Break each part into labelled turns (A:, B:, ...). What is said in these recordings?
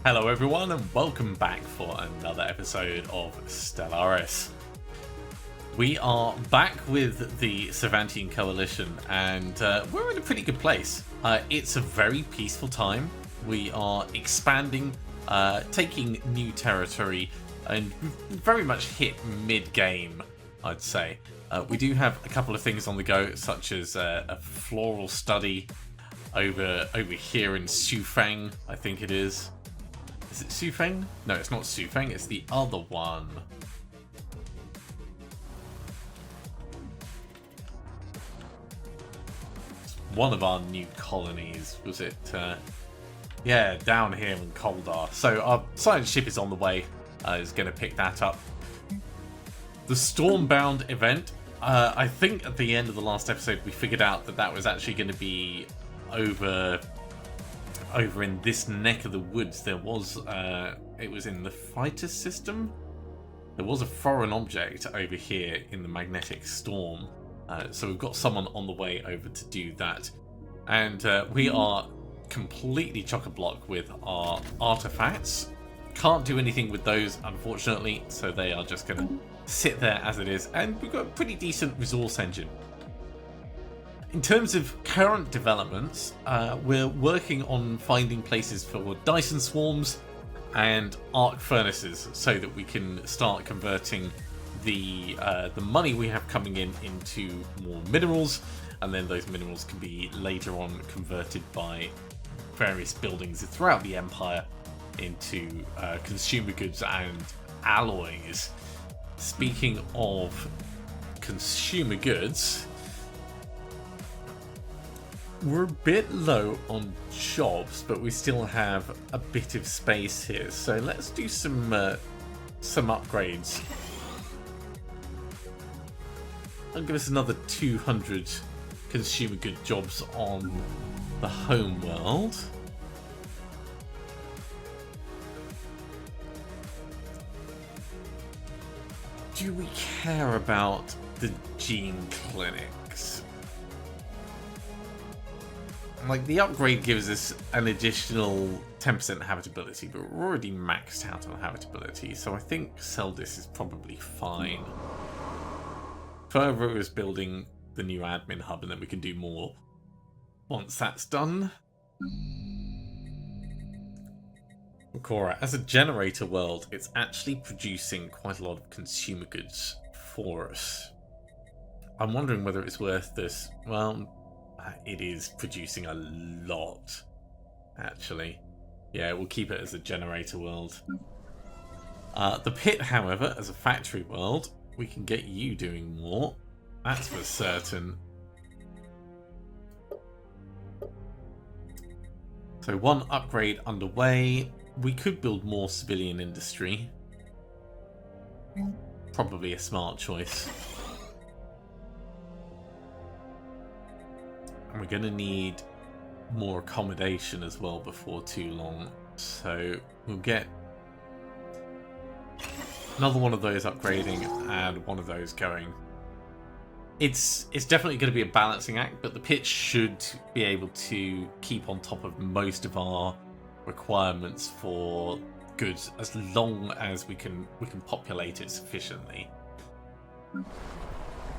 A: Hello everyone and welcome back for another episode of Stellaris. We are back with the Cervantian Coalition and we're in a pretty good place. It's a very peaceful time. We are expanding, taking new territory and very much hit mid-game, I'd say. We do have a couple of things on the go, such as a floral study over here in Xufeng, I think it is. Is it Xufeng? No, it's not Xufeng, it's the other one. It's one of our new colonies. Was it? Yeah, down here in Koldar. So our science ship is on the way. Is going to pick that up. The Stormbound event. I think at the end of the last episode we figured out that was actually going to be over in this neck of the woods. There was it was in the fighter system. There was a foreign object over here in the magnetic storm, so we've got someone on the way over to do that, and we are completely chock-a-block with our artifacts. Can't do anything with those, unfortunately, so they are just going to sit there as it is, and we've got a pretty decent resource engine. In terms of current developments, we're working on finding places for Dyson swarms and arc furnaces so that we can start converting the money we have coming in into more minerals, and then those minerals can be later on converted by various buildings throughout the Empire into consumer goods and alloys. Speaking of consumer goods, we're a bit low on jobs, but we still have a bit of space here. So let's do some upgrades. I'll give us another 200 consumer good jobs on the home world. Do we care about the gene clinics? Like, the upgrade gives us an additional 10% habitability, but we're already maxed out on habitability, so I think sell this is probably fine. Further is building the new admin hub, and then we can do more once that's done. Cora, as a generator world, it's actually producing quite a lot of consumer goods for us. I'm wondering whether it's worth this. Well, it is producing a lot, actually. Yeah, we'll keep it as a generator world. The pit, however, as a factory world, we can get you doing more. That's for certain. So one upgrade underway. We could build more civilian industry. Probably a smart choice. And we're going to need more accommodation as well before too long. So we'll get another one of those upgrading and one of those going. It's definitely going to be a balancing act, but the pitch should be able to keep on top of most of our requirements for goods as long as we can populate it sufficiently.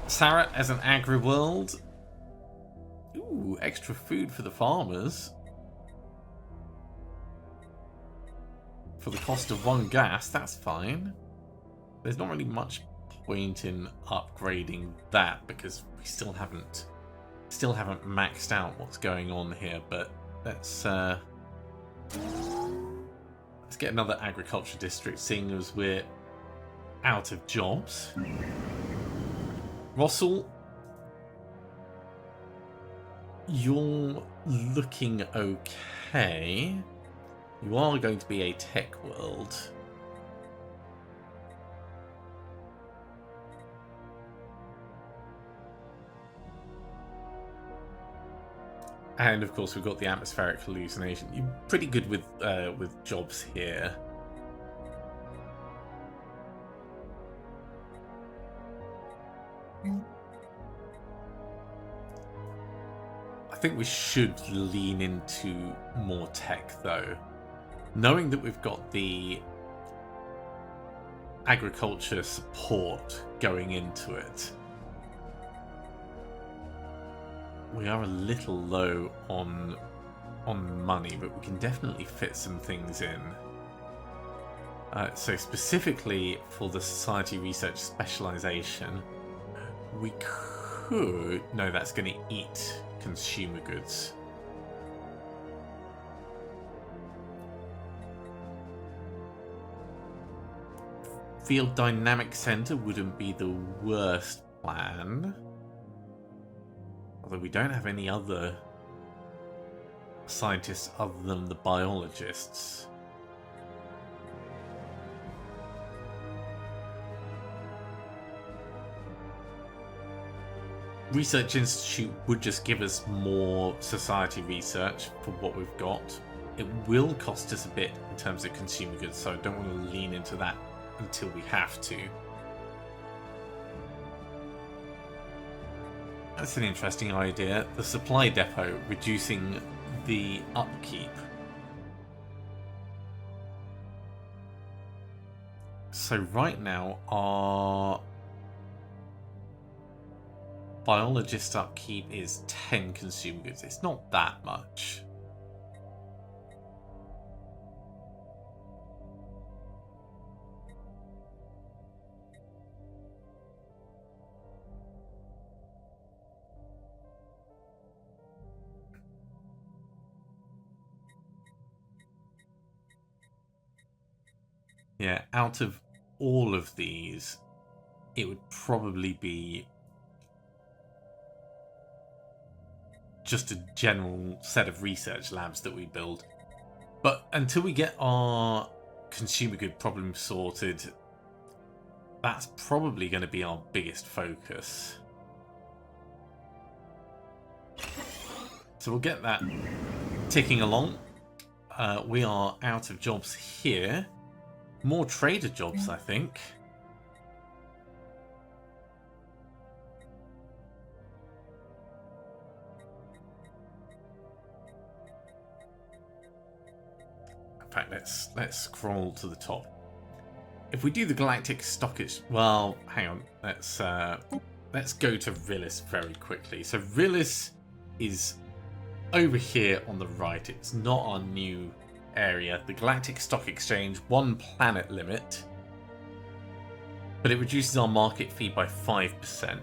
A: Sarat as an agri world. Ooh, extra food for the farmers. For the cost of one gas, that's fine. There's not really much point in upgrading that because we still haven't maxed out what's going on here, but let's get another agriculture district, seeing as we're out of jobs. Rossel, you're looking okay. You are going to be a tech world. And of course we've got the atmospheric hallucination. You're pretty good with jobs here. I think we should lean into more tech though. knowing that we've got the agriculture support going into it, we are a little low on money, but we can definitely fit some things in. So specifically for the society research specialization, we could... No, that's going to eat consumer goods. Field Dynamic Center wouldn't be the worst plan. Although we don't have any other scientists other than the biologists. Research Institute would just give us more society research for what we've got. It will cost us a bit in terms of consumer goods, so I don't want to lean into that until we have to. That's an interesting idea. The supply depot, reducing the upkeep. So right now our biologist upkeep is 10 consumer goods. It's not that much. Yeah, out of all of these, it would probably be just a general set of research labs that we build. But until we get our consumer good problem sorted, that's probably going to be our biggest focus. So we'll get that ticking along. We are out of jobs here. More trader jobs, I think. In fact, let's scroll to the top. If we do the Galactic Stock Exchange, well, hang on. Let's go to Rilis very quickly. So Rilis is over here on the right. It's not our new area. The Galactic Stock Exchange, 1 planet limit, but it reduces our market fee by 5%.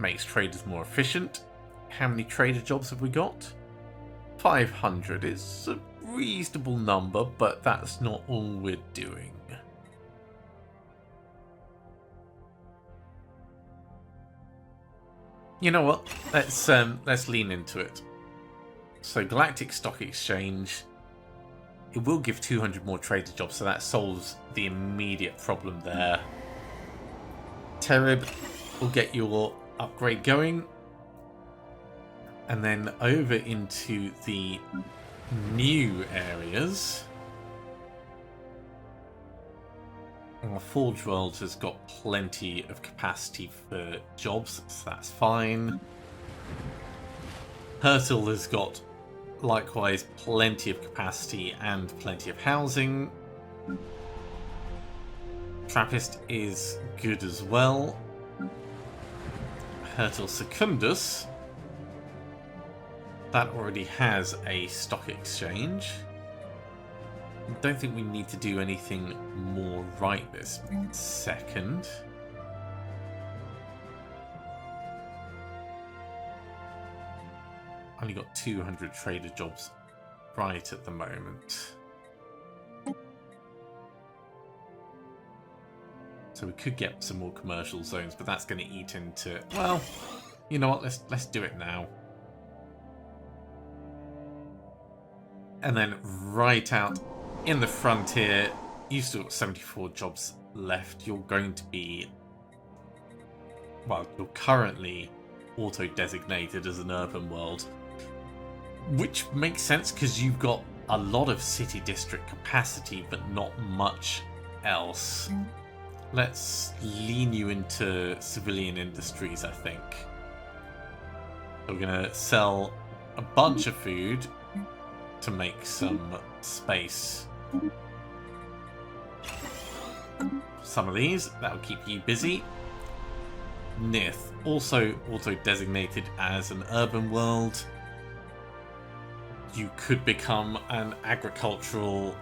A: Makes traders more efficient. How many trader jobs have we got? 500 is a reasonable number, but that's not all we're doing. You know what? Let's lean into it. So Galactic Stock Exchange, it will give 200 more trader jobs, so that solves the immediate problem there. Terib will get your upgrade going. And then over into the new areas. Our Forge World has got plenty of capacity for jobs, so that's fine. Hurtle has got likewise plenty of capacity and plenty of housing. Trappist is good as well. Hurtle Secundus, that already has a stock exchange. I don't think we need to do anything more right this second. Only got 200 trader jobs right at the moment. So we could get some more commercial zones, but that's going to eat into... Well, you know what? Let's do it now. And then right out in the frontier, you've still got 74 jobs left. You're going to be... Well, you're currently auto-designated as an urban world. Which makes sense because you've got a lot of city district capacity, but not much else. Let's lean you into civilian industries, I think. We're going to sell a bunch of food to make some space Some of these, that'll keep you busy. Nith, also auto-designated as an urban world. You could become an agricultural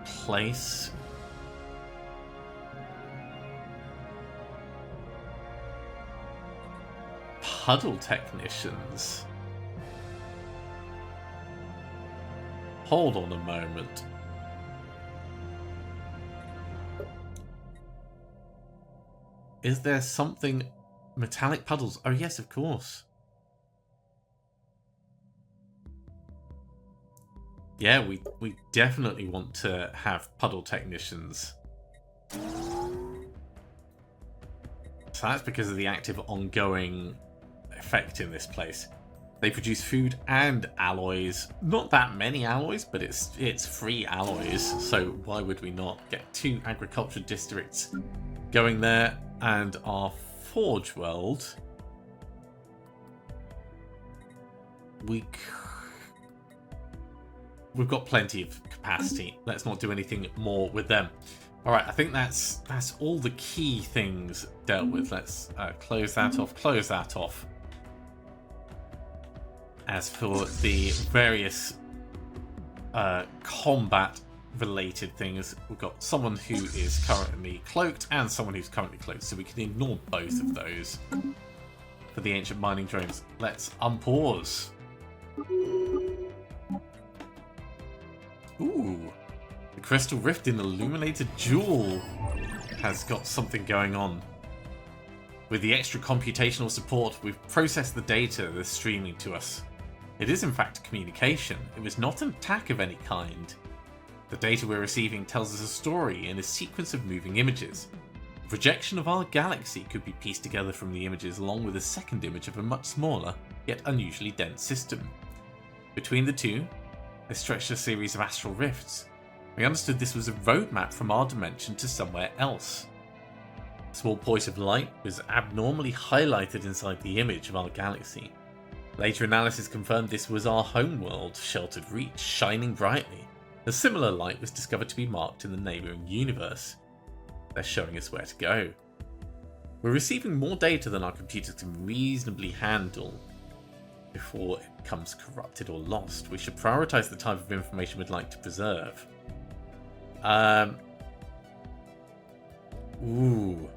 A: place. Puddle technicians. Hold on a moment. Is there something... Metallic puddles? Oh yes, of course. Yeah, we definitely want to have puddle technicians. So that's because of the active ongoing effect in this place. They produce food and alloys. Not that many alloys, but it's free alloys. So why would we not get 2 agriculture districts going there? And our forge world, we've got plenty of capacity. Let's not do anything more with them. All right, I think that's all the key things dealt with. Let's close that off. Close that off. As for the various combat-related things, we've got someone who is currently cloaked and someone who's currently cloaked, so we can ignore both of those. For the ancient mining drones, let's unpause. Ooh, the crystal rift in illuminated jewel has got something going on. With the extra computational support, we've processed the data that's streaming to us. It is in fact a communication. It was not an attack of any kind. The data we're receiving tells us a story in a sequence of moving images. A projection of our galaxy could be pieced together from the images along with a second image of a much smaller, yet unusually dense system. Between the two, they stretched a series of astral rifts. We understood this was a roadmap from our dimension to somewhere else. A small point of light was abnormally highlighted inside the image of our galaxy. Later analysis confirmed this was our homeworld, Sheltered Reach, shining brightly. A similar light was discovered to be marked in the neighbouring universe. They're showing us where to go. We're receiving more data than our computers can reasonably handle. Before it becomes corrupted or lost, we should prioritise the type of information we'd like to preserve. Ooh.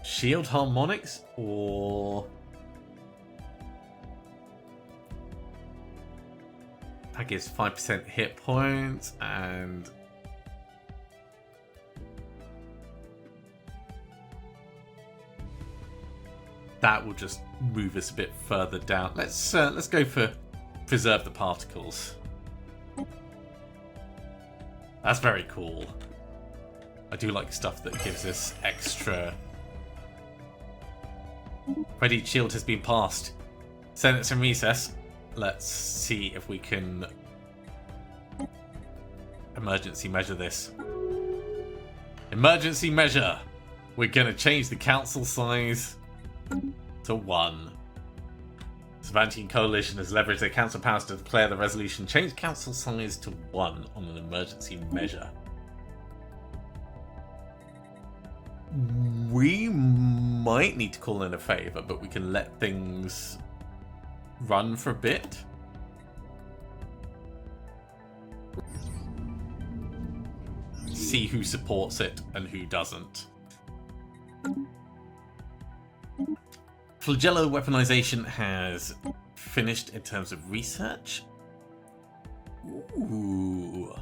A: Shield harmonics or... That gives 5% hit points and... that will just move us a bit further down. Let's go for preserve the particles. That's very cool. I do like stuff that gives us extra. Ready, shield has been passed. Senate's in recess. Let's see if we can emergency measure this. Emergency measure. We're gonna change the council size to 1. Cervantian Coalition has leveraged their council powers to declare the resolution. Change council size to 1 on an emergency measure. We might need to call in a favour, but we can let things run for a bit. See who supports it and who doesn't. Flagello weaponization has finished in terms of research. Ooh.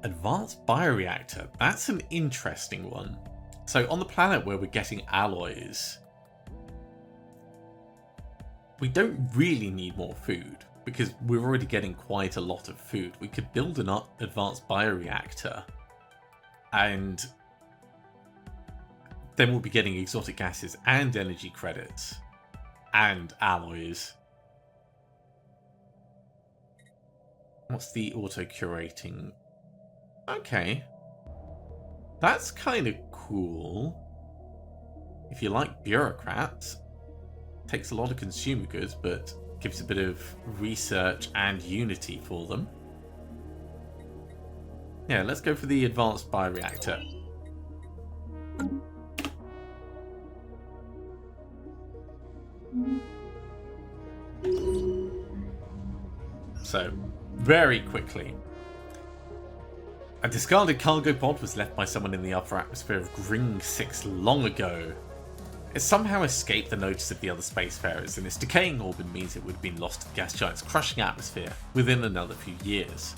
A: Advanced bioreactor. That's an interesting one. So on the planet where we're getting alloys, we don't really need more food because we're already getting quite a lot of food. We could build an advanced bioreactor and then we'll be getting exotic gases and energy credits and alloys. What's the auto-curating? Okay. That's kind of cool. If you like bureaucrats, takes a lot of consumer goods, but gives a bit of research and unity for them. Yeah, let's go for the advanced bioreactor. So, very quickly. A discarded cargo pod was left by someone in the upper atmosphere of Ring 6 long ago. It somehow escaped the notice of the other spacefarers, and its decaying orbit means it would have been lost to the gas giant's crushing atmosphere within another few years.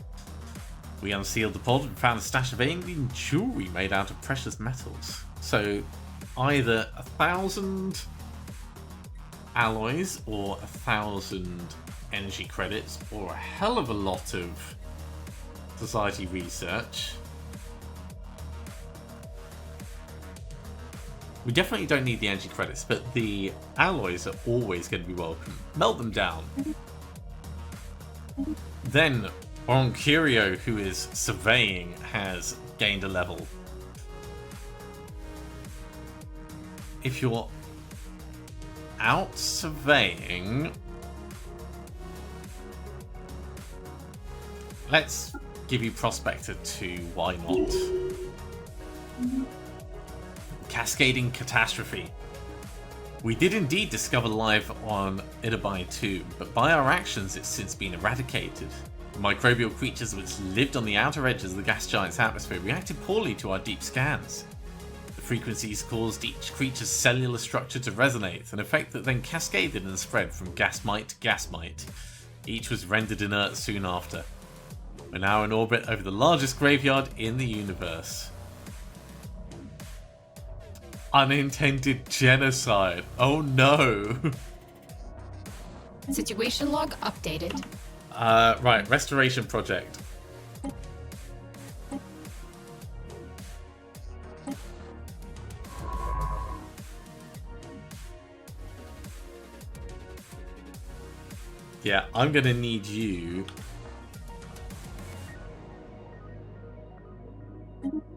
A: We unsealed the pod and found a stash of alien jewelry made out of precious metals. So, either 1,000 alloys or 1,000 energy credits, or a hell of a lot of society research. We definitely don't need the energy credits, but the alloys are always going to be welcome. Melt them down. Then, Curio, who is surveying, has gained a level. If you're out surveying, let's give you Prospector 2, why not? Cascading Catastrophe. We did indeed discover life on Idabai 2, but by our actions it's since been eradicated. The microbial creatures which lived on the outer edges of the gas giant's atmosphere reacted poorly to our deep scans. The frequencies caused each creature's cellular structure to resonate, an effect that then cascaded and spread from gas mite to gas mite. Each was rendered inert soon after. We're now in orbit over the largest graveyard in the universe. Unintended genocide. Oh no.
B: Situation log updated.
A: Right, restoration project. Yeah, I'm gonna need you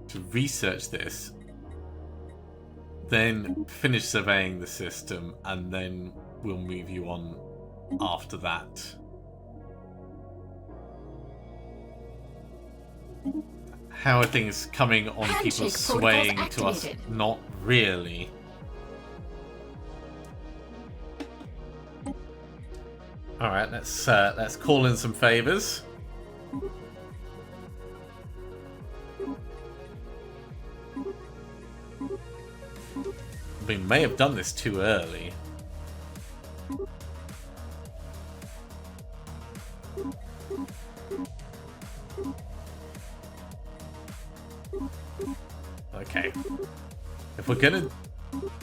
A: to research this, then finish surveying the system, and then we'll move you on after that. How are things coming on people swaying to us? Not really. Alright, let's call in some favors. We may have done this too early. Okay. If we're gonna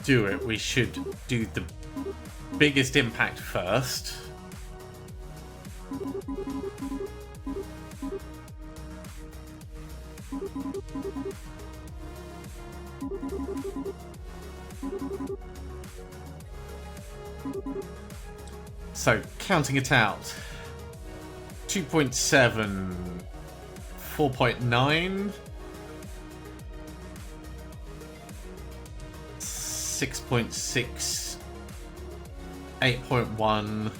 A: do it, we should do the biggest impact first. So, counting it out. 2.7, 4.9, 6.6, 8.1,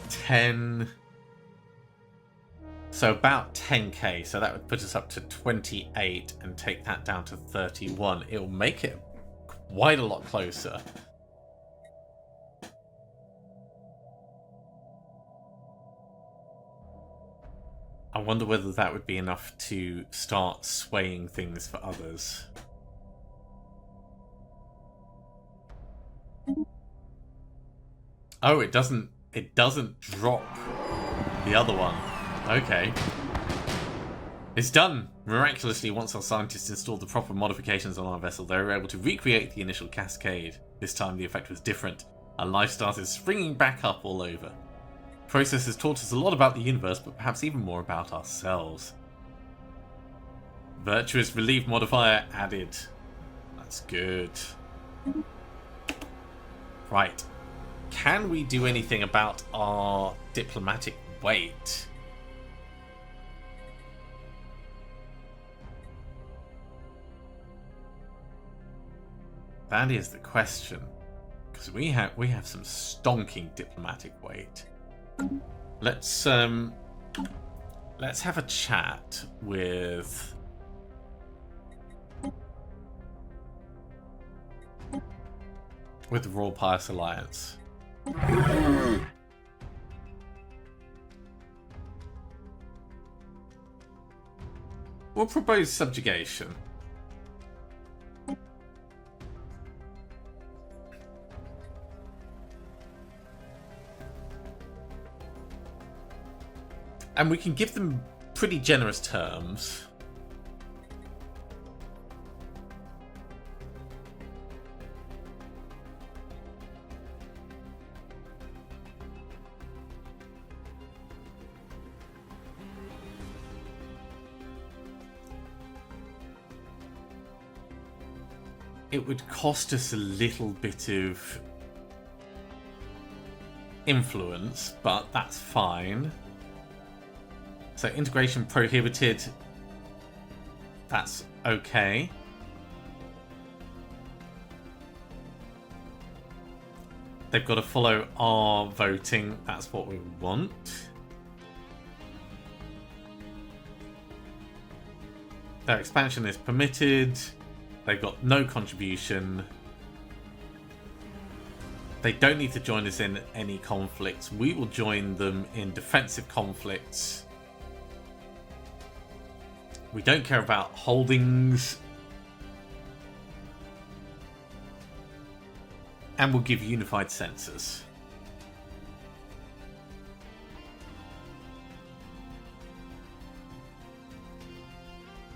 A: 10. So about 10k, so that would put us up to 28 and take that down to 31. It'll make it quite a lot closer. I wonder whether that would be enough to start swaying things for others. Oh, it doesn't drop the other one. Okay. It's done! Miraculously, once our scientists installed the proper modifications on our vessel, they were able to recreate the initial cascade. This time the effect was different. Our life started springing back up all over. The process has taught us a lot about the universe, but perhaps even more about ourselves. Virtuous relief modifier added. That's good. Right. Can we do anything about our diplomatic weight? That is the question. Because we have some stonking diplomatic weight. Let's have a chat with the Royal Pious Alliance. We'll propose subjugation. And we can give them pretty generous terms. It would cost us a little bit of influence, but that's fine. So integration prohibited. That's okay. They've got to follow our voting. That's what we want. Their expansion is permitted. They've got no contribution. They don't need to join us in any conflicts. We will join them in defensive conflicts. We don't care about holdings. And we'll give unified census.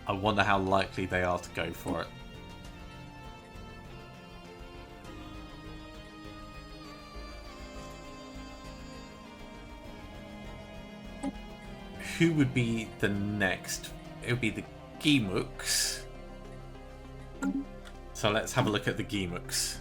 A: I wonder how likely they are to go for it. Who would be the next? It would be the Gemuks. So let's have a look at the Gemuks.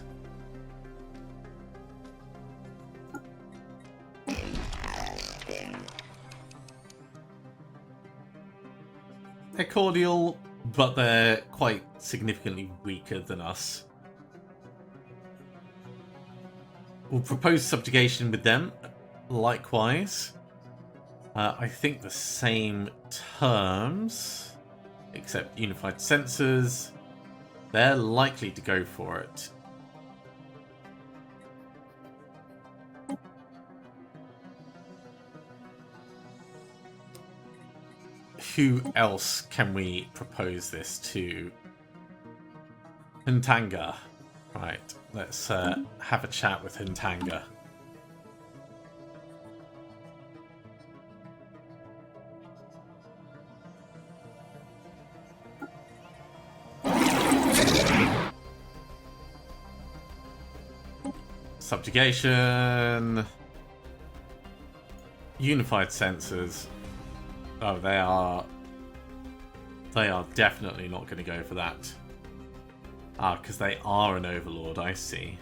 A: They're cordial, but they're quite significantly weaker than us. We'll propose subjugation with them, likewise. I think the same terms, except unified censors. They're likely to go for it. Who else can we propose this to? Huntanga. Right, let's have a chat with Huntanga. Subjugation. Unified censors. Oh, they are definitely not going to go for that. Ah, because they are an overlord, I see.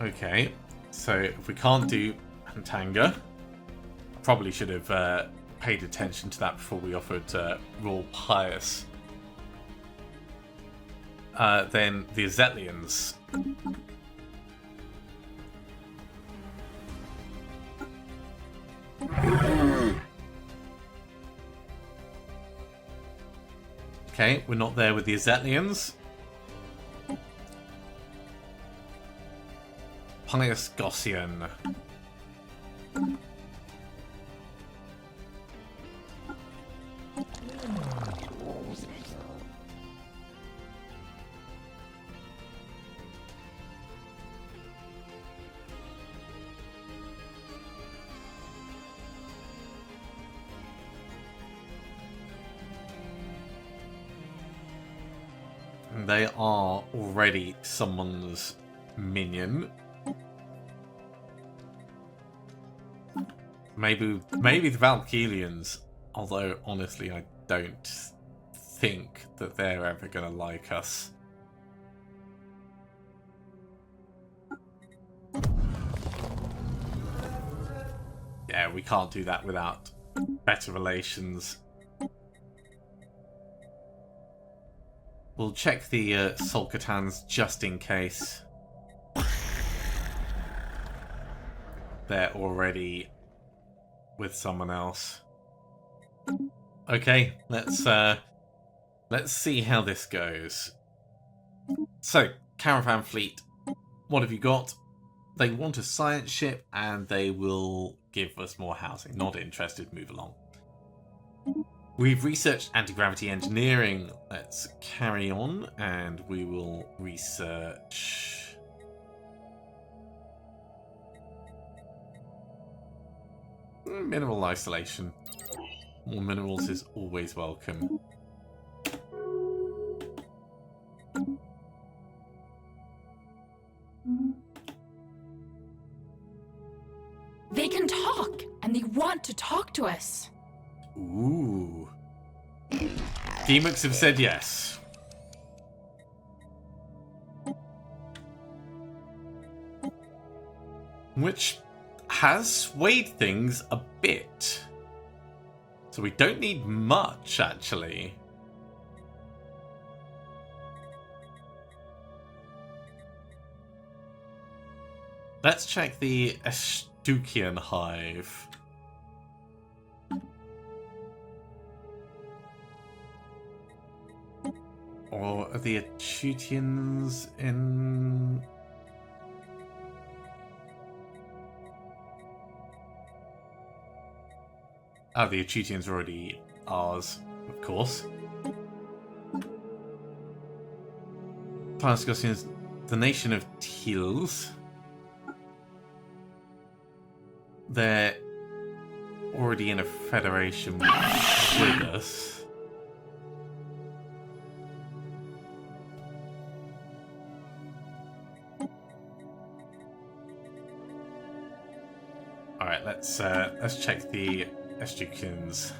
A: Okay, so if we can't do Huntanga, probably should have paid attention to that before we offered Royal Pious. Then the Azzetlians. Okay, we're not there with the Azzetlians. Pious Gossian. They are already someone's minion. Maybe the Valkyrians, although honestly I don't think that they're ever going to like us. Yeah, we can't do that without better relations. We'll check the Solkatans just in case. They're already with someone else. Okay, let's see how this goes. So, Caravan Fleet, what have you got? They want a science ship and they will give us more housing. Not interested, move along. We've researched anti-gravity engineering. Let's carry on and we will research... mineral isolation. More minerals is always welcome.
B: They can talk, and they want to talk to us.
A: Ooh. Demux have said yes. Which has swayed things a bit. So we don't need much, actually. Let's check the Estukian hive. Or are the Achutians in... Oh, the Achutians are already ours, of course. Discussing the nation of Teals. They're already in a federation with us. All right, let's check the Estukians.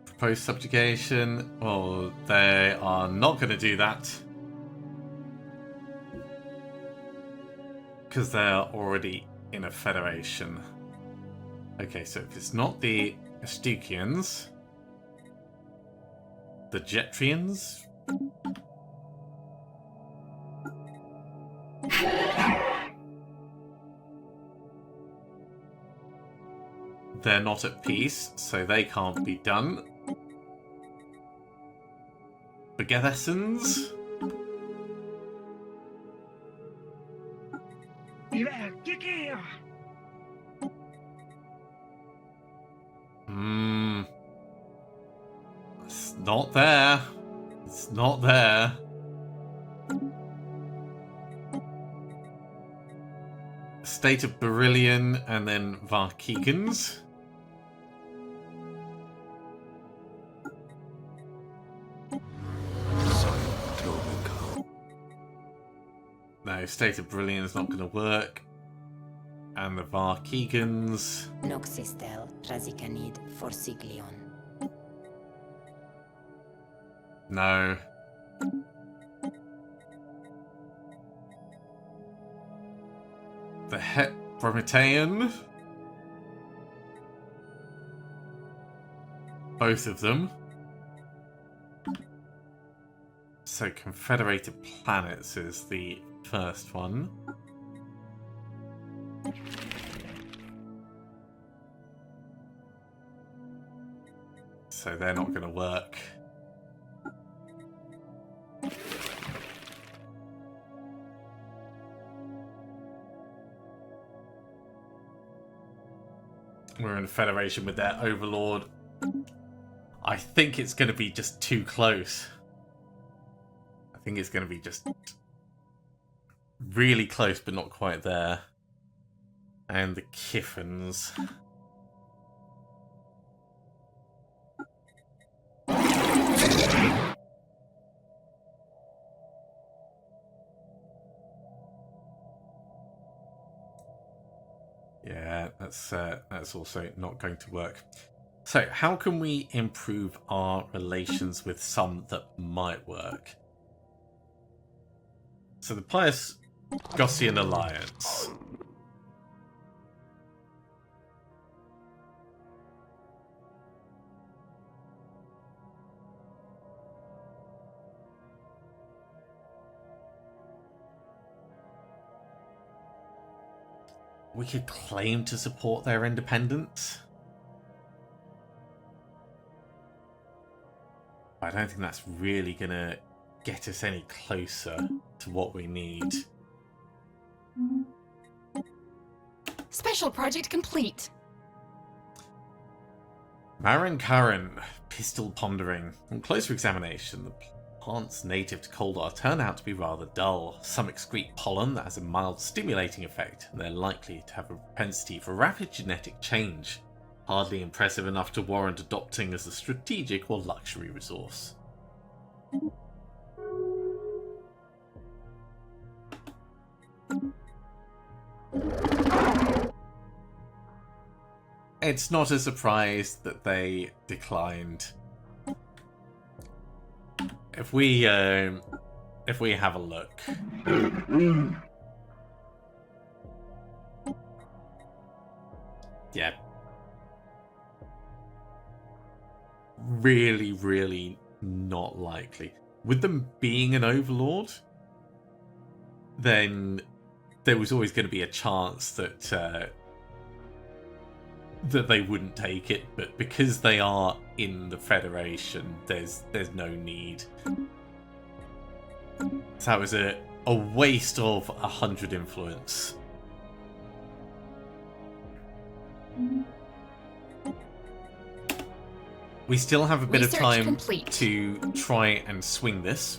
A: Proposed subjugation. Well, they are not going to do that. Because they're already in a federation. Okay, so if it's not the Estukians, the Jetrians? They're not at peace, so they can't be done. Begethessens? It's not there. It's not there. State of Berillion and then Varkigans. No, State of Berillion is not going to work. And the Varkigans.
C: Noxistel Razikanid Forsiglion.
A: No. The Promethean. Both of them. So Confederated Planets is the first one. So they're not going to work. We're in a federation with their overlord. I think it's going to be just too close. I think it's going to be just really close, but not quite there. And the Kiffins. Yeah, that's also not going to work. So, how can we improve our relations with some that might work? So the Pious Gaussian Alliance. We could claim to support their independence. I don't think that's really going to get us any closer to what we need.
B: Special project complete.
A: Marin Karen, pistol pondering. On closer examination, the plants native to Koldar turn out to be rather dull. Some excrete pollen that has a mild stimulating effect, and they're likely to have a propensity for rapid genetic change. Hardly impressive enough to warrant adopting as a strategic or luxury resource. It's not a surprise that they declined. If we have a look. Yeah. Really, really not likely. With them being an overlord, then there was always going to be a chance that that they wouldn't take it, but because they are in the Federation, there's no need. So that was a waste of 100 influence. We still have a bit of time
B: complete.
A: to try and swing this.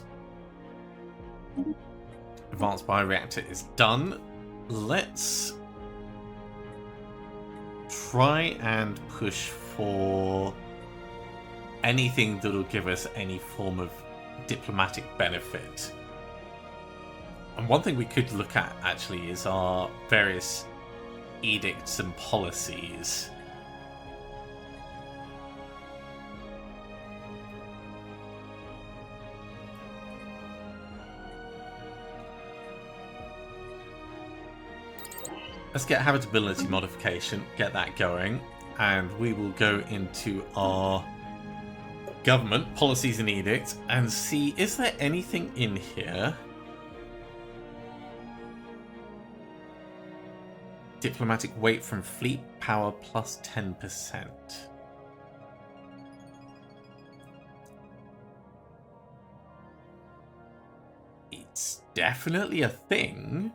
A: Advanced bioreactor is done. Let's try and push for anything that'll give us any form of diplomatic benefit. And one thing we could look at actually is our various edicts and policies. Let's get habitability modification, get that going, and we will go into our government policies and edicts and see, is there anything in here? Diplomatic weight from fleet power plus 10%. It's definitely a thing.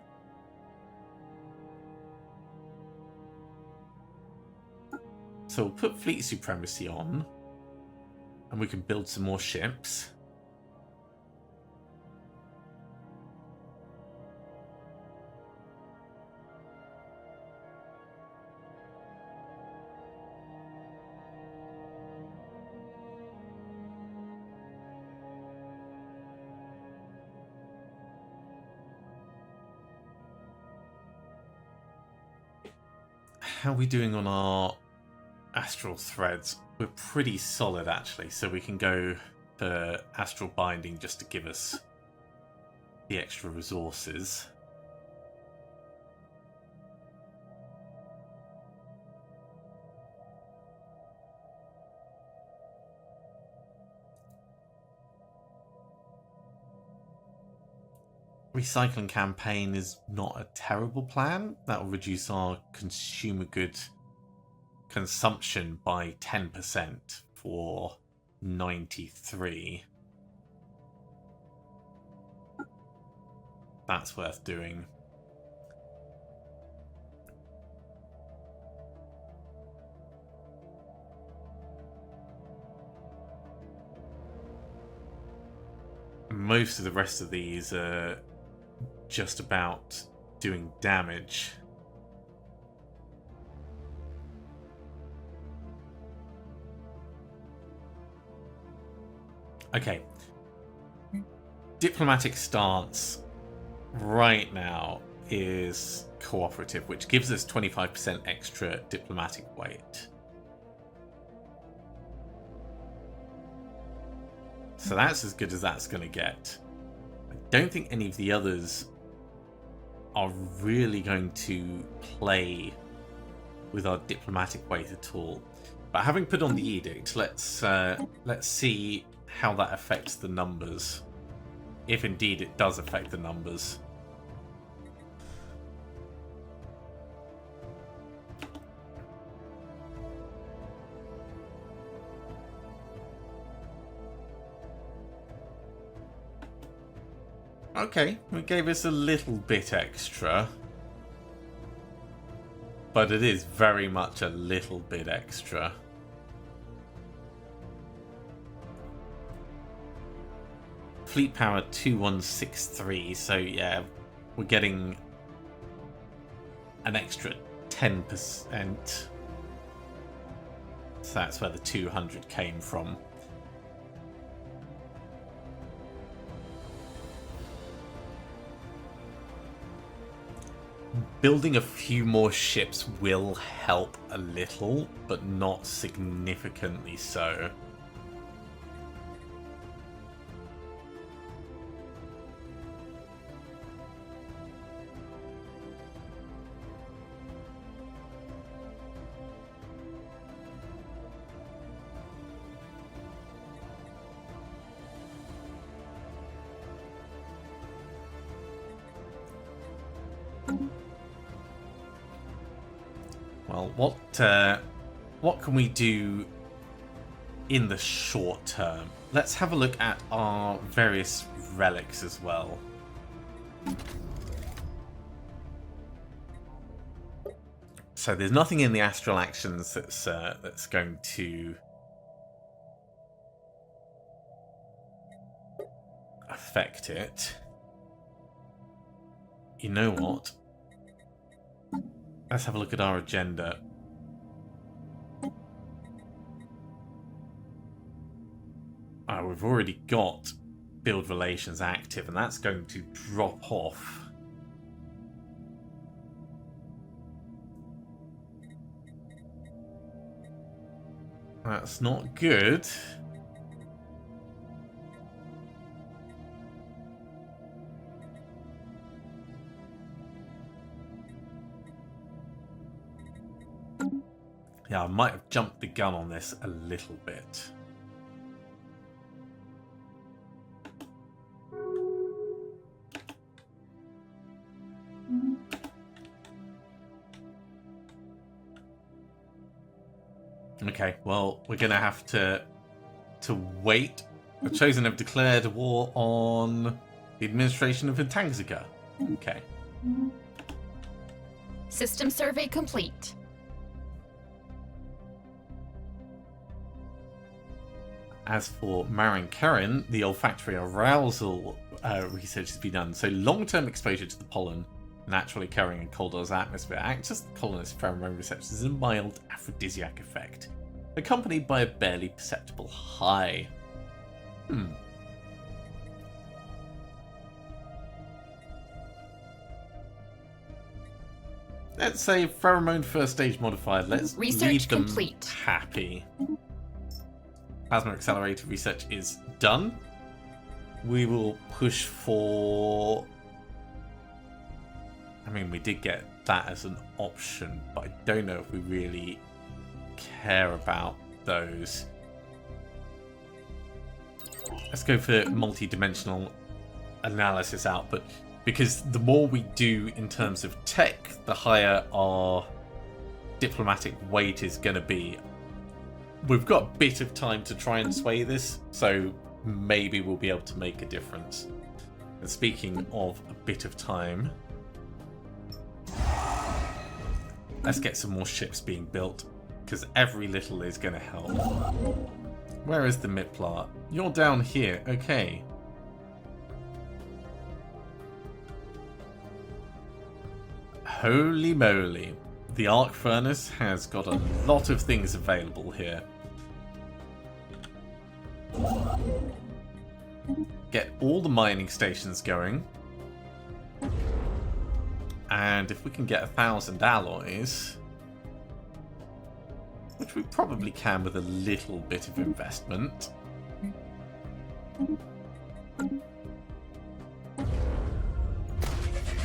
A: So we'll put fleet supremacy on, and we can build some more ships. How are we doing on our astral threads? We're pretty solid actually, so we can go for astral binding just to give us the extra resources. Recycling campaign is not a terrible plan. That will reduce our consumer good consumption by 10% for 93. That's worth doing. Most of the rest of these are just about doing damage. Okay. Diplomatic stance right now is cooperative, which gives us 25% extra diplomatic weight. So that's as good as that's going to get. I don't think any of the others are really going to play with our diplomatic weight at all. But having put on the edict, let's see how that affects the numbers. If indeed it does affect the numbers. Okay, it gave us a little bit extra. But it is very much a little bit extra. Fleet power 2163, so yeah, we're getting an extra 10%. So that's where the 200 came from. Building a few more ships will help a little, but not significantly so. Well, what can we do in the short term? Let's have a look at our various relics as well. So there's nothing in the astral actions that's going to affect it. You know what? Let's have a look at our agenda. We've already got build relations active, and that's going to drop off. That's not good. Yeah, I might have jumped the gun on this a little bit. Okay, well, we're going to have to wait. The Chosen have declared war on the administration of Intangzica. Okay.
B: System survey complete.
A: As for Marin Karen, the olfactory arousal research has been done. So long-term exposure to the pollen naturally occurring in Koldar's atmosphere acts as the colonist's pheromone receptors in a mild aphrodisiac effect, accompanied by a barely perceptible high. Let's say pheromone first stage modified. Let's
B: Research
A: leave them
B: complete.
A: Happy. Plasma accelerator research is done. We will push for... I mean, we did get that as an option, but I don't know if we really care about those. Let's go for multi-dimensional analysis output, because the more we do in terms of tech, the higher our diplomatic weight is going to be. We've got a bit of time to try and sway this, so maybe we'll be able to make a difference. And speaking of a bit of time, let's get some more ships being built, because every little is going to help. Where is the Mitplar? You're down here, okay. Holy moly. The arc furnace has got a lot of things available here. Get all the mining stations going. And if we can get 1,000 alloys, which we probably can with a little bit of investment.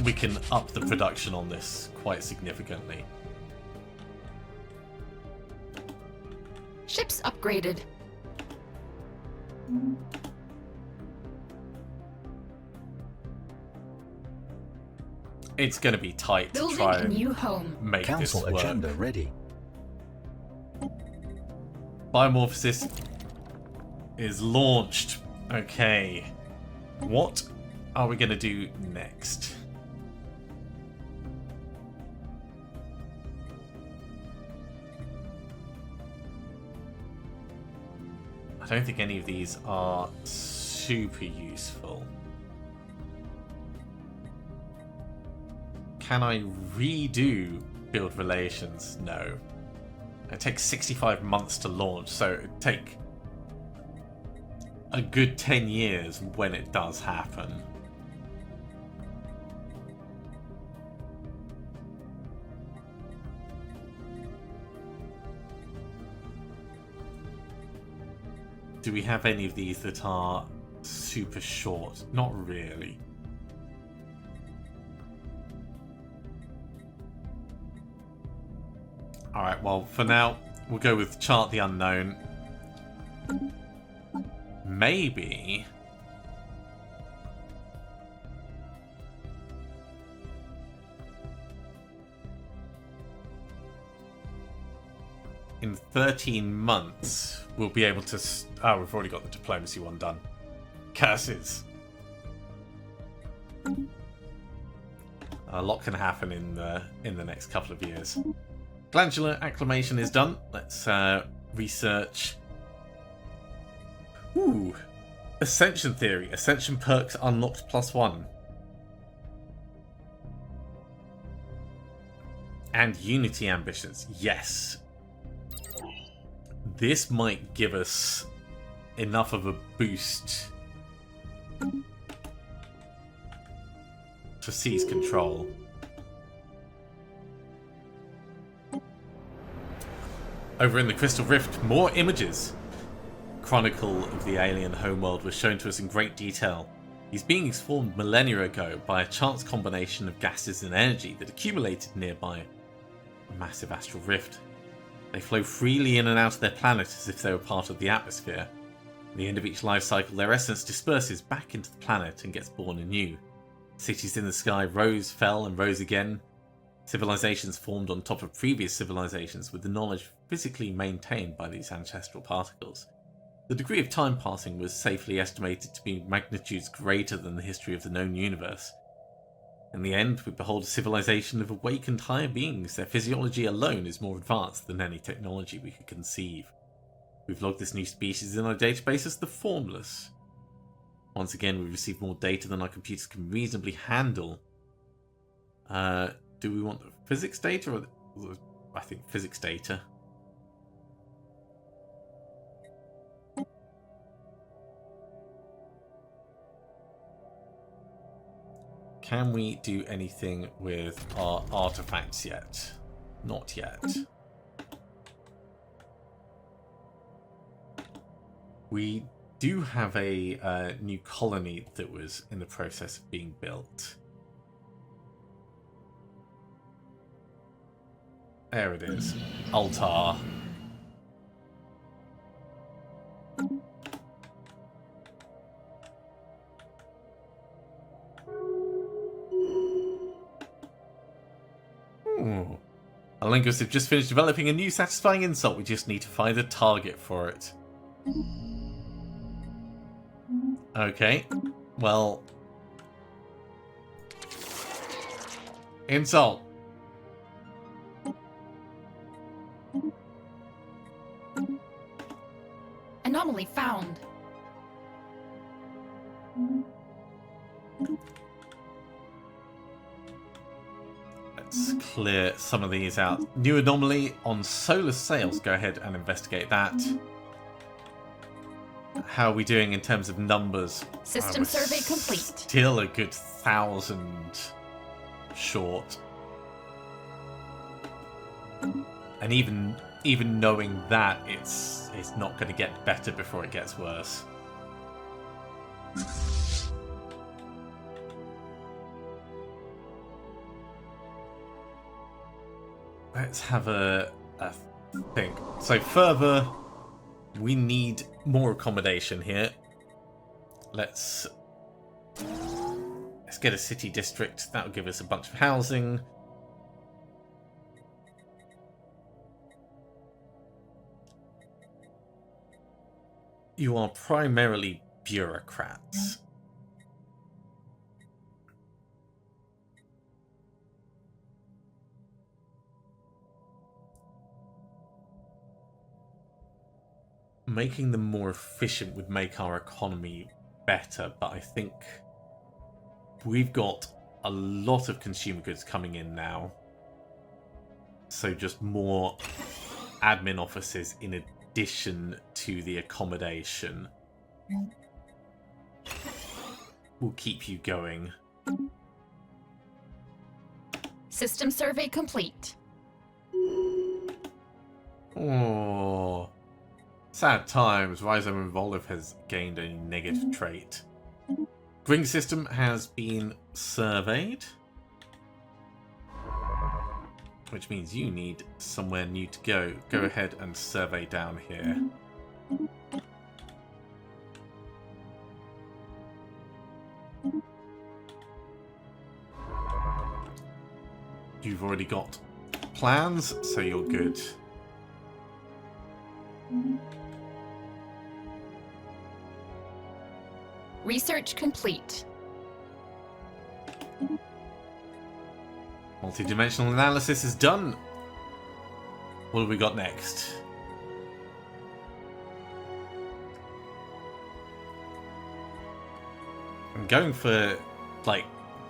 A: we can up the production on this quite significantly.
B: Ship's upgraded.
A: It's going to be tight to
B: Building
A: try
B: a
A: and
B: new home.
A: make
D: Council
A: this work.
D: agenda ready.
A: Biomorphosis is launched. Okay. What are we going to do next? I don't think any of these are super useful. Can I redo build relations? No. It takes 65 months to launch, so it'd take a good 10 years when it does happen. Do we have any of these that are super short? Not really. Alright, well, for now, we'll go with Chart the Unknown. Maybe... in 13 months, we'll be able to... Oh, we've already got the diplomacy one done. Curses. A lot can happen in the next couple of years. Glandular acclimation is done. Let's research. Ooh. Ascension theory. Ascension perks unlocked +1. And Unity ambitions. Yes. This might give us enough of a boost to seize control. Over in the Crystal Rift, more images. Chronicle of the alien homeworld was shown to us in great detail. He's being formed millennia ago by a chance combination of gases and energy that accumulated nearby a massive astral rift. They flow freely in and out of their planet as if they were part of the atmosphere. At the end of each life cycle, their essence disperses back into the planet and gets born anew. Cities in the sky rose, fell, and rose again. Civilizations formed on top of previous civilizations with the knowledge physically maintained by these ancestral particles. The degree of time passing was safely estimated to be magnitudes greater than the history of the known universe. In the end, we behold a civilization of awakened higher beings. Their physiology alone is more advanced than any technology we could conceive. We've logged this new species in our database as the Formless. Once again, we receive more data than our computers can reasonably handle. Do we want the physics data or I think physics data? Can we do anything with our artifacts yet? Not yet. We do have a new colony that was in the process of being built. There it is. Altar. Our linguists have just finished developing a new satisfying insult. We just need to find a target for it. Okay. Well. Insult.
B: Anomaly found.
A: Let's clear some of these out. New anomaly on solar sails. Go ahead and investigate that. How are we doing in terms of numbers?
B: System survey complete.
A: Still a good 1,000 short. And even knowing that, it's not going to get better before it gets worse. Let's have a think. So further, we need more accommodation here. Let's get a city district. That'll give us a bunch of housing. You are primarily bureaucrats. Making them more efficient would make our economy better, but I think we've got a lot of consumer goods coming in now. So just more admin offices in addition to the accommodation will keep you going.
B: System survey complete.
A: Oh, sad times. Rhizome Evolve has gained a negative trait. Ring system has been surveyed, which means you need somewhere new to go. Go ahead and survey down here. You've already got plans, so you're good.
B: Research complete.
A: Multi-dimensional analysis is done. What have we got next? I'm going for, like,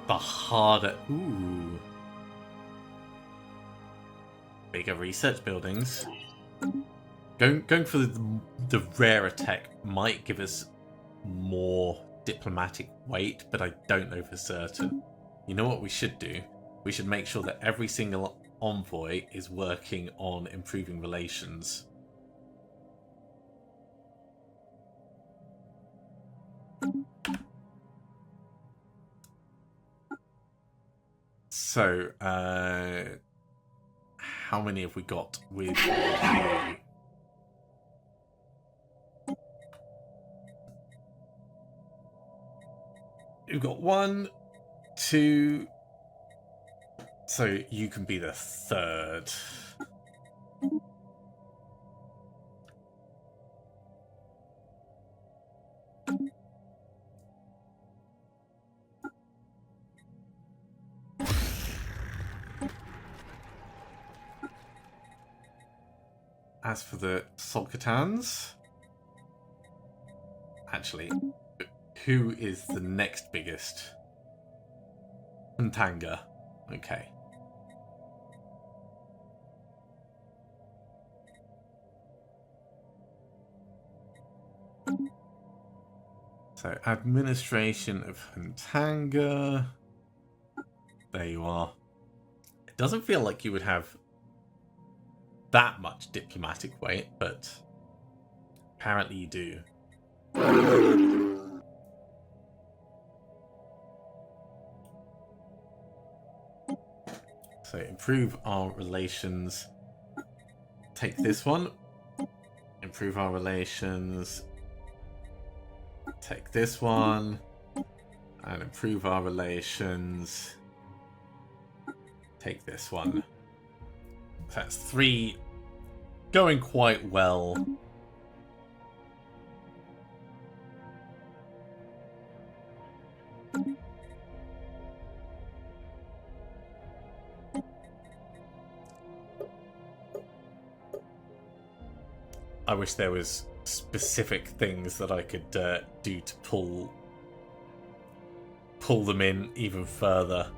A: the harder... Ooh. Bigger research buildings. Going for the rarer tech might give us more diplomatic weight, but I don't know for certain. You know what we should do? We should make sure that every single envoy is working on improving relations. So, how many have we got with you? You've got 1, 2... So you can be the third. As for the Solkatans, actually, who is the next biggest? Ntanga. Okay. So, administration of Ntanga. There you are. It doesn't feel like you would have that much diplomatic weight, but apparently you do. So improve our relations. Take this one. Improve our relations. Take this one. And improve our relations. Take this one. That's 3 going quite well. I wish there was specific things that I could do to pull them in even further.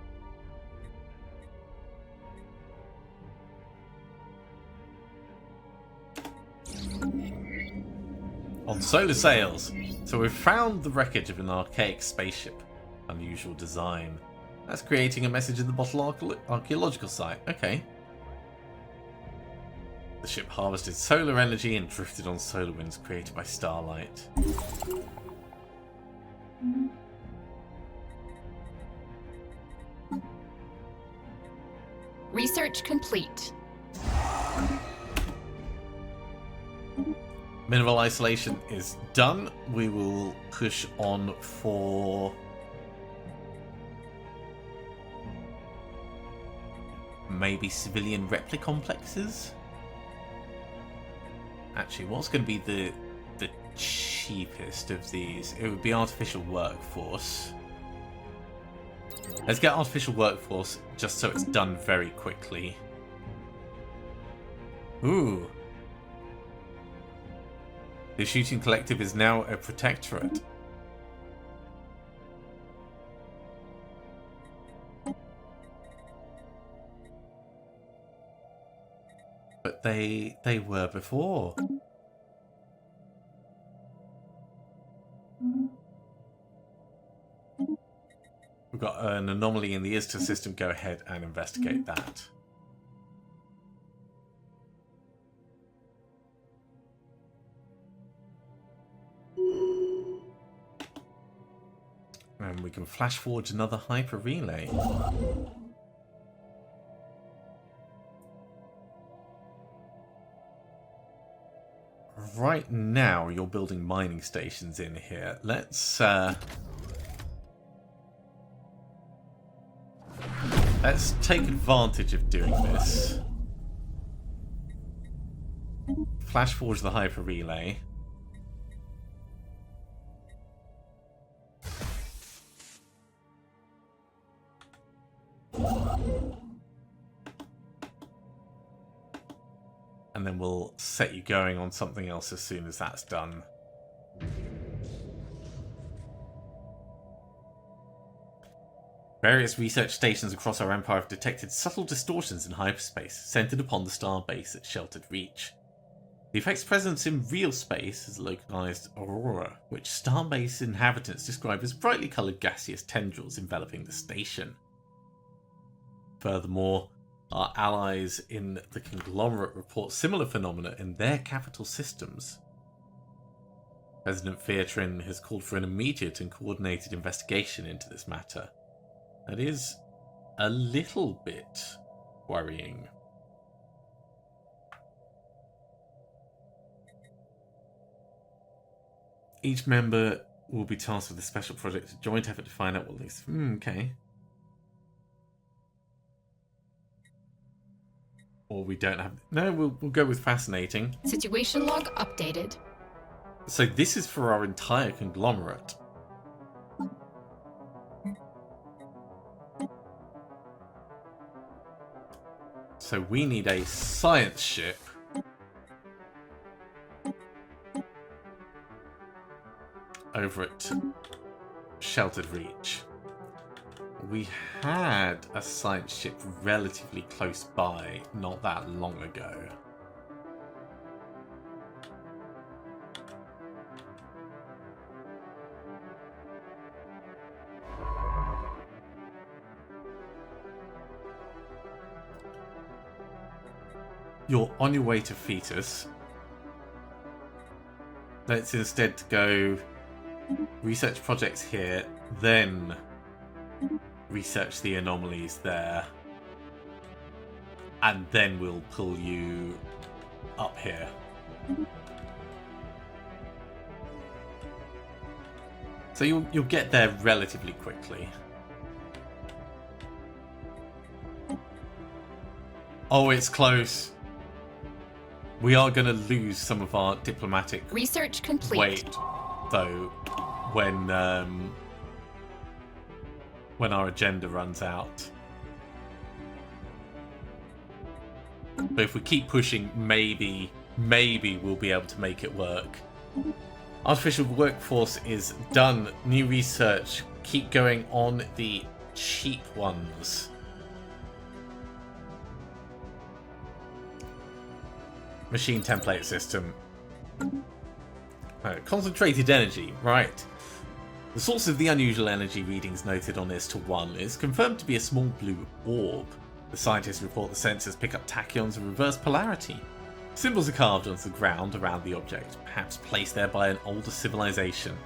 A: On solar sails. So we've found the wreckage of an archaic spaceship. Unusual design. That's creating a message in the bottle archaeological site. Okay. The ship harvested solar energy and drifted on solar winds created by starlight.
B: Research complete.
A: Mineral isolation is done. We will push on for maybe civilian replicomplexes. Actually, what's going to be the cheapest of these? It would be artificial workforce. Let's get artificial workforce just so it's done very quickly. Ooh. The shooting collective is now a protectorate. But they were before. We've got an anomaly in the ISTA system. Go ahead and investigate that. And we can flash forge another hyper relay. Right now, you're building mining stations in here. Let's take advantage of doing this. Flash forge the hyper relay. And then we'll set you going on something else as soon as that's done. Various research stations across our empire have detected subtle distortions in hyperspace, centered upon the star base at Sheltered Reach. The effect's presence in real space has localized aurora, which starbase inhabitants describe as brightly colored gaseous tendrils enveloping the station. Furthermore, our allies in the conglomerate report similar phenomena in their capital systems. President Featrin has called for an immediate and coordinated investigation into this matter. That is a little bit worrying. Each member will be tasked with a special project, a joint effort to find out what these... okay. Or we don't have... No, we'll go with fascinating.
B: Situation log updated.
A: So this is for our entire conglomerate. So we need a science ship. Over at Sheltered Reach. We had a science ship relatively close by not that long ago. You're on your way to Fetus. Let's instead go research projects here, then research the anomalies there, and then we'll pull you up here. So you'll get there relatively quickly. Oh, it's close. We are going to lose some of our diplomatic
B: Research complete.
A: weight, though, when our agenda runs out. But if we keep pushing, maybe we'll be able to make it work. Artificial workforce is done. New research. Keep going on the cheap ones. Machine template system. Concentrated energy, right. The source of the unusual energy readings noted on ISTA-1 is confirmed to be a small blue orb. The scientists report the sensors pick up tachyons of reverse polarity. Symbols are carved onto the ground around the object, perhaps placed there by an older civilization.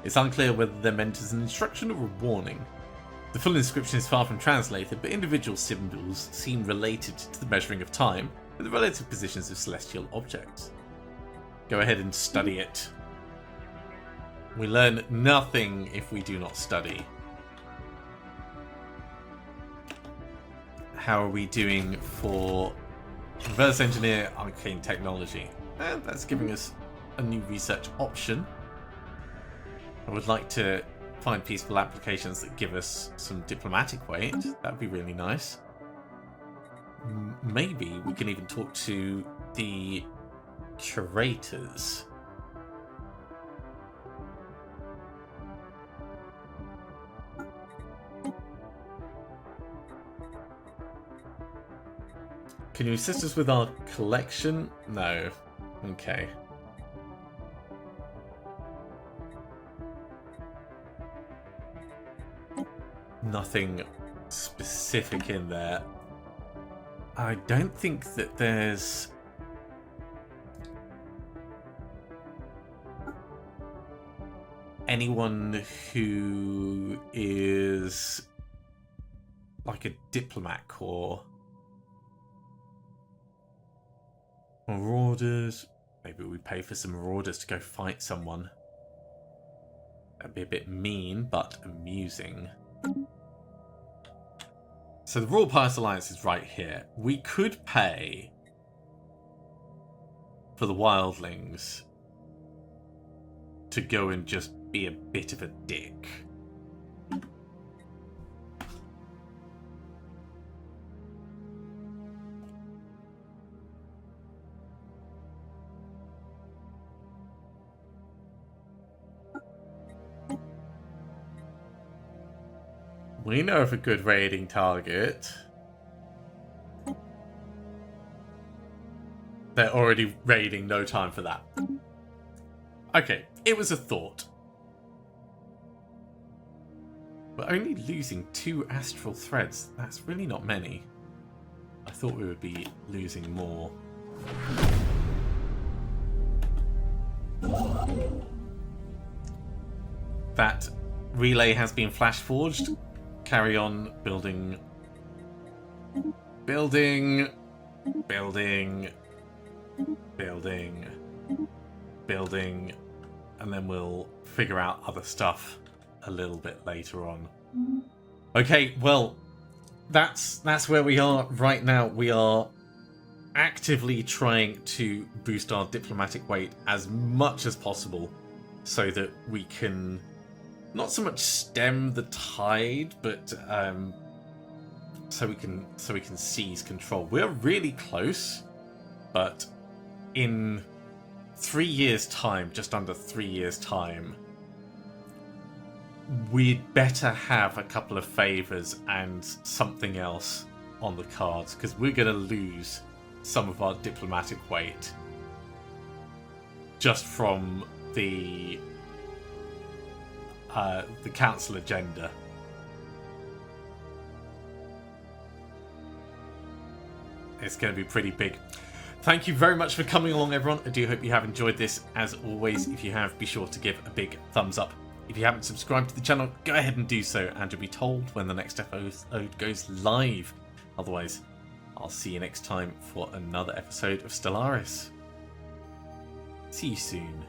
A: It's unclear whether they're meant as an instruction or a warning. The full inscription is far from translated, but individual symbols seem related to the measuring of time and the relative positions of celestial objects. Go ahead and study it. We learn nothing if we do not study. How are we doing for reverse engineer arcane technology? And that's giving us a new research option. I would like to find peaceful applications that give us some diplomatic weight. That'd be really nice. Maybe we can even talk to the curators. Can you assist us with our collection? No. Okay. Nothing specific in there. I don't think that there's anyone who is like a diplomat corps. Marauders. Maybe we pay for some marauders to go fight someone. That'd be a bit mean, but amusing. So the Royal Pious Alliance is right here. We could pay for the wildlings to go and just be a bit of a dick. We know of a good raiding target. They're already raiding, no time for that. Okay, it was a thought. We're only losing 2 astral threads. That's really not many. I thought we would be losing more. That relay has been flash forged. Carry on building, building, building, building, building, and then we'll figure out other stuff a little bit later on. Okay, well, that's where we are right now. We are actively trying to boost our diplomatic weight as much as possible so that we can not so much stem the tide, but so we can seize control. We're really close, but in 3 years' time, just under 3 years' time, we'd better have a couple of favors and something else on the cards, because we're going to lose some of our diplomatic weight just from the council agenda. It's going to be pretty big. Thank you very much for coming along, everyone. I do hope you have enjoyed this. As always, if you have, be sure to give a big thumbs up. If you haven't subscribed to the channel, go ahead and do so, and you'll be told when the next episode goes live. Otherwise, I'll see you next time for another episode of Stellaris. See you soon.